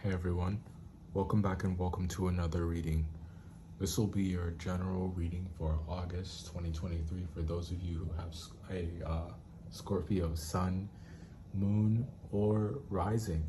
Hey everyone, welcome back and welcome to another reading. This will be your general reading for August 2023 for those of you who have a Scorpio sun, moon, or rising.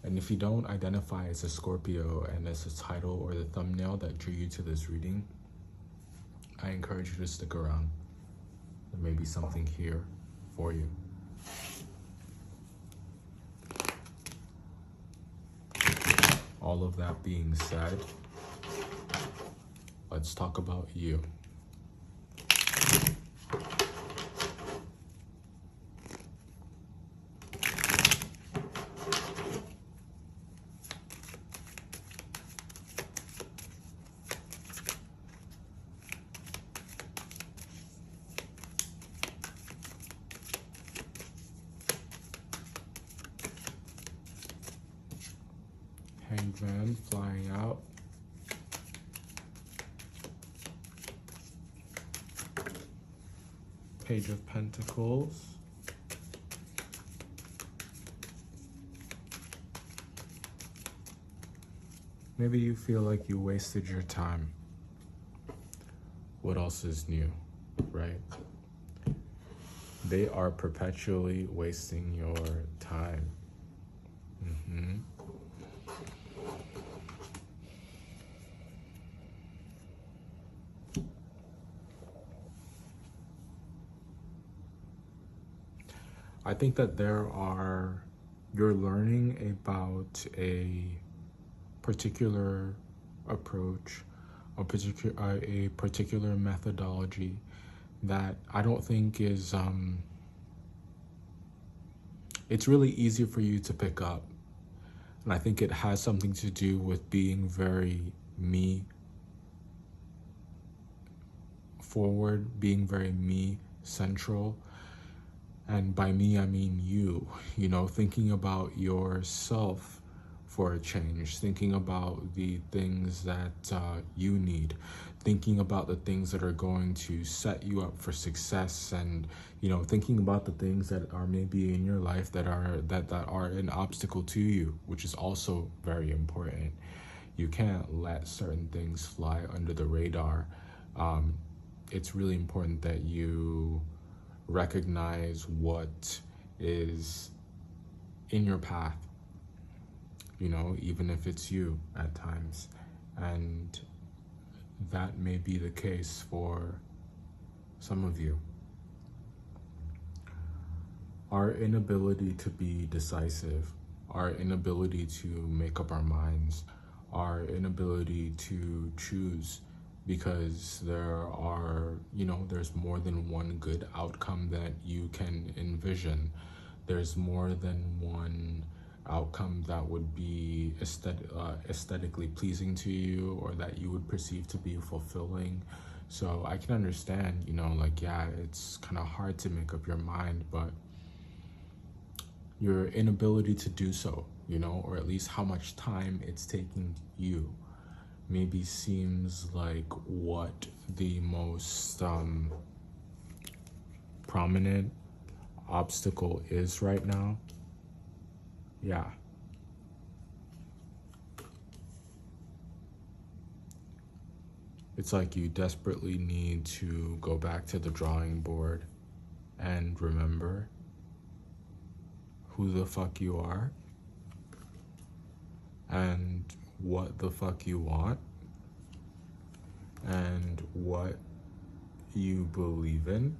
And if you don't identify as a Scorpio and as the title or the thumbnail that drew you to this reading, I encourage you to stick around. There may be something here for you. All of that being said, let's talk about you. Hanged Man flying out. Page of Pentacles. Maybe you feel like you wasted your time. What else is new, right? They are perpetually wasting your time. I think that you're learning about a particular approach, a particular methodology that I don't think is, it's really easy for you to pick up. And I think it has something to do with being very me forward, being very me central. And by me, I mean you know, thinking about yourself for a change, thinking about the things that you need, thinking about the things that are going to set you up for success, and, you know, thinking about the things that are maybe in your life that are an obstacle to you, which is also very important. You can't let certain things fly under the radar. It's really important that you recognize what is in your path, you know, even if it's you at times. And that may be the case for some of you. Our inability to be decisive, our inability to make up our minds, our inability to choose, because there's more than one good outcome that you can envision. There's more than one outcome that would be aesthetically pleasing to you, or that you would perceive to be fulfilling. So I can understand, you know, like, yeah, it's kind of hard to make up your mind, but your inability to do so, you know, or at least how much time it's taking you, maybe seems like what the most prominent obstacle is right now. Yeah. It's like you desperately need to go back to the drawing board and remember who the fuck you are and what the fuck you want and what you believe in.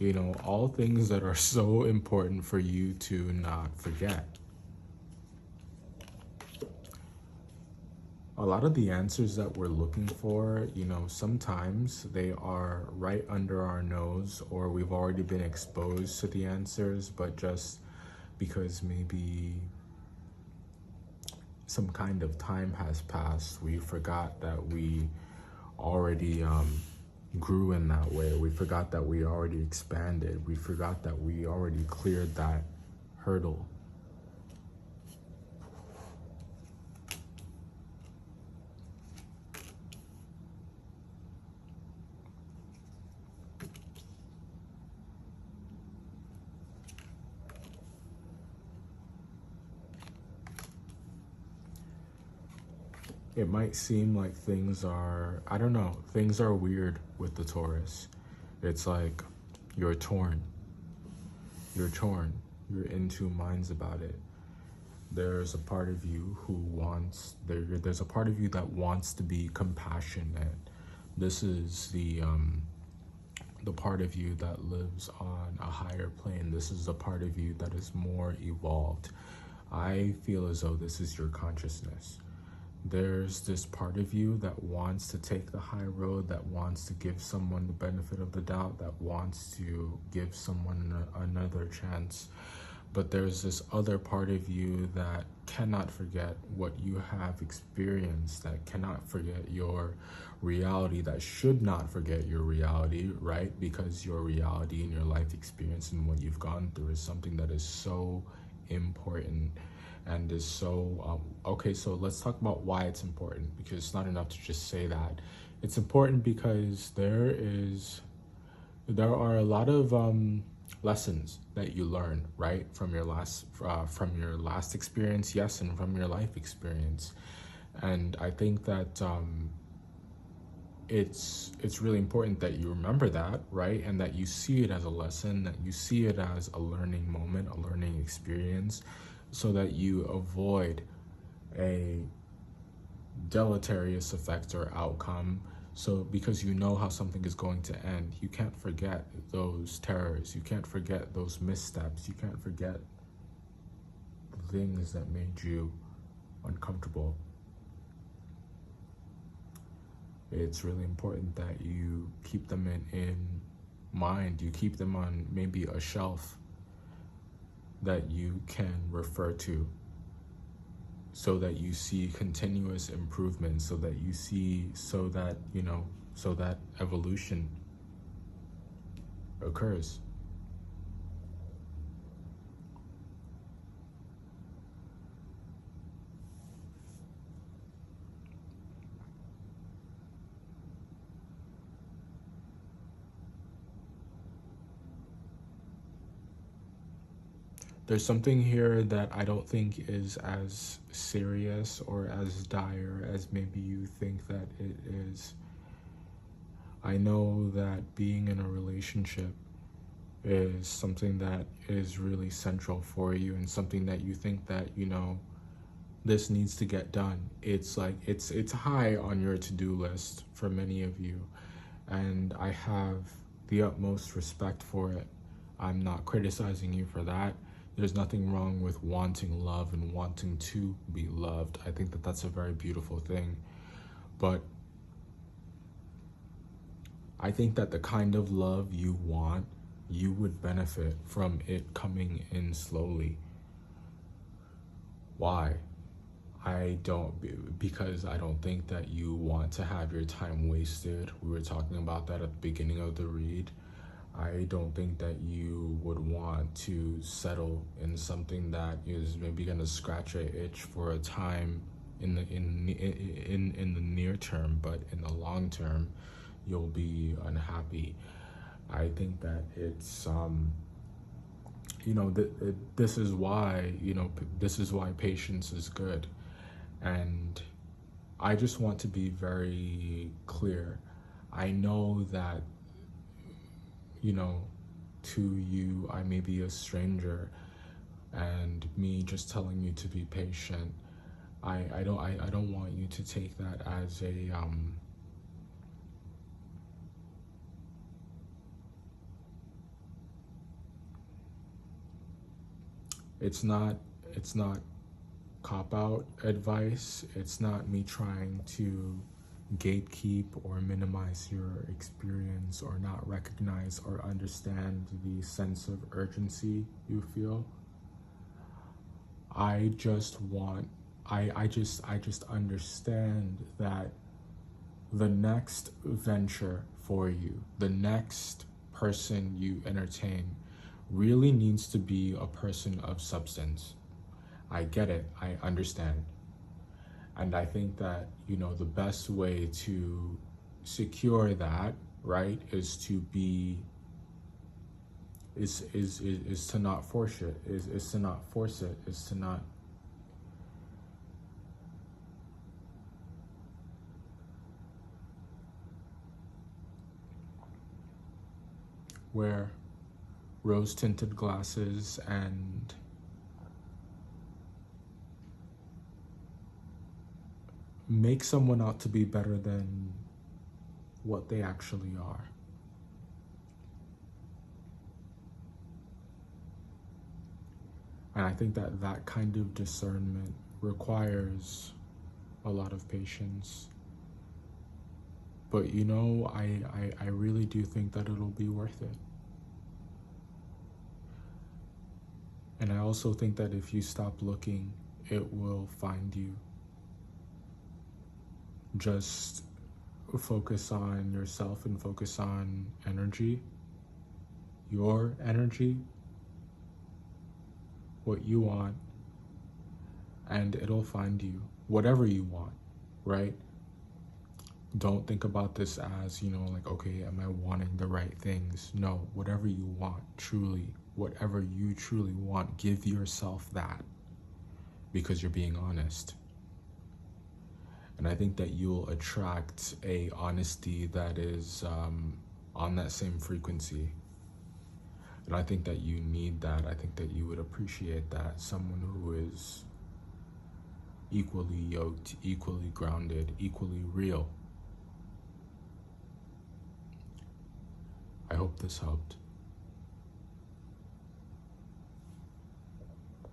You know, all things that are so important for you to not forget. A lot of the answers that we're looking for, you know, sometimes they are right under our nose, or we've already been exposed to the answers, but just because maybe some kind of time has passed, we forgot that we already grew in that way. We forgot that we already expanded. We forgot that we already cleared that hurdle. it might seem like things are, I don't know, things are weird with the Taurus. It's like you're torn. You're torn. You're in two minds about it. There's a part of you who wants, there's a part of you that wants to be compassionate. This is the part of you that lives on a higher plane. This is the part of you that is more evolved. I feel as though this is your consciousness. There's this part of you that wants to take the high road, that wants to give someone the benefit of the doubt, that wants to give someone another chance. But there's this other part of you that cannot forget what you have experienced, that cannot forget your reality, that should not forget your reality, right? Because your reality and your life experience and what you've gone through is something that is so important and is so okay. So let's talk about why it's important, because it's not enough to just say that. It's important because there are a lot of lessons that you learn, right, from your last experience, yes, and from your life experience. And I think that it's really important that you remember that, right, and that you see it as a lesson, that you see it as a learning moment, a learning experience, so that you avoid a deleterious effect or outcome. So because you know how something is going to end, you can't forget those terrors, you can't forget those missteps, you can't forget the things that made you uncomfortable. It's really important that you keep them in mind. You keep them on maybe a shelf that you can refer to, so that you see continuous improvement, so that you see, so that, you know, so that evolution occurs. There's something here that I don't think is as serious or as dire as maybe you think that it is. I know that being in a relationship is something that is really central for you, and something that you think that, you know, this needs to get done. It's like it's high on your to-do list for many of you, and I have the utmost respect for it. I'm not criticizing you for that. There's nothing wrong with wanting love and wanting to be loved. I think that that's a very beautiful thing. But I think that the kind of love you want, you would benefit from it coming in slowly. Why? Because I don't think that you want to have your time wasted. We were talking about that at the beginning of the read. I don't think that you would want to settle in something that is maybe going to scratch an itch for a time in the near term, but in the long term, you'll be unhappy. I think that it's you know, this is why, you know, this is why patience is good. And I just want to be very clear. I know that, you know, to you, I may be a stranger, and me just telling you to be patient, I don't want you to take that as a it's not cop out advice. It's not me trying to gatekeep or minimize your experience or not recognize or understand the sense of urgency you feel. I just want I just understand that the next venture for you, the next person you entertain, really needs to be a person of substance. I get it. I understand. And I think that, you know, the best way to secure that, right, is to be is to not force it, is to not force it, is to not wear rose-tinted glasses and make someone out to be better than what they actually are. And I think that that kind of discernment requires a lot of patience. But you know, I really do think that it'll be worth it. And I also think that if you stop looking, it will find you. Just focus on yourself and focus on energy, your energy, what you want, and it'll find you, whatever you want, right? Don't think about this as, you know, like, okay, am I wanting the right things? No, whatever you want, truly, whatever you truly want, give yourself that because you're being honest. And I think that you'll attract a honesty that is on that same frequency. And I think that you need that. I think that you would appreciate that. Someone who is equally yoked, equally grounded, equally real. I hope this helped.